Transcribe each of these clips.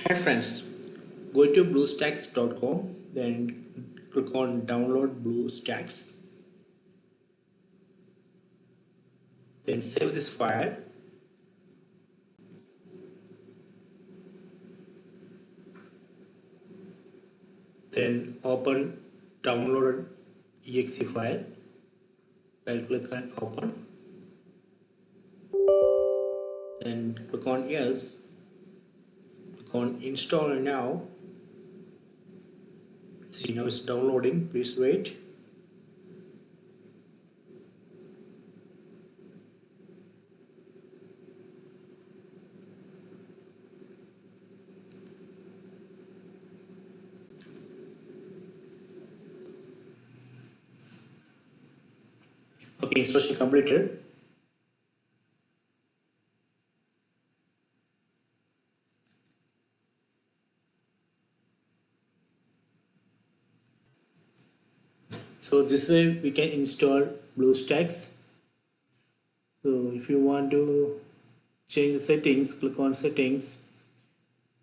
Hi friends, go to BlueStacks.com, then click on download BlueStacks, then save this file, then open downloaded exe file, right click on open, then click on yes, click on install now. See, now it's downloading, please wait. Okay, installation completed. So this way we can install BlueStacks. So if you want to change the settings, click on settings,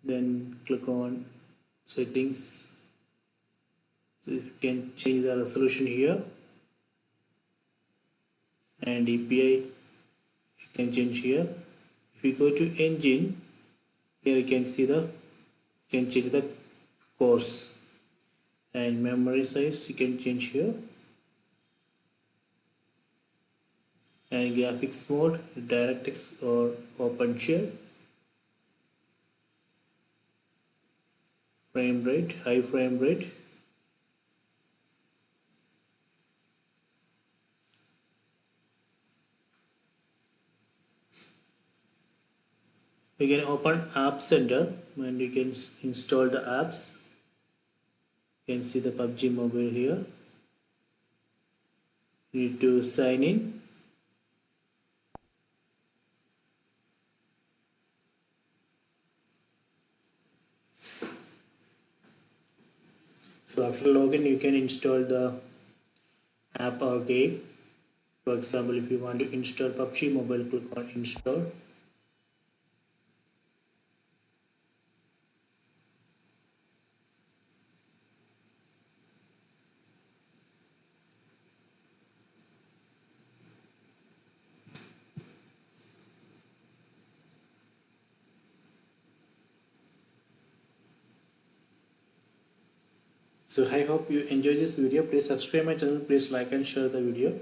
then click on settings. So you can change the resolution here, and API you can change here. If you go to engine, here you can see you can change the course, and memory size you can change here, and graphics mode, DirectX or OpenShell, frame rate, high frame rate. You can open App Center and you can install the apps. You can see the PUBG Mobile here. You need to sign in. So after login, you can install the app or game. For example, if you want to install PUBG Mobile, click on install. So I hope you enjoy this video. Please subscribe my channel. Please like and share the video.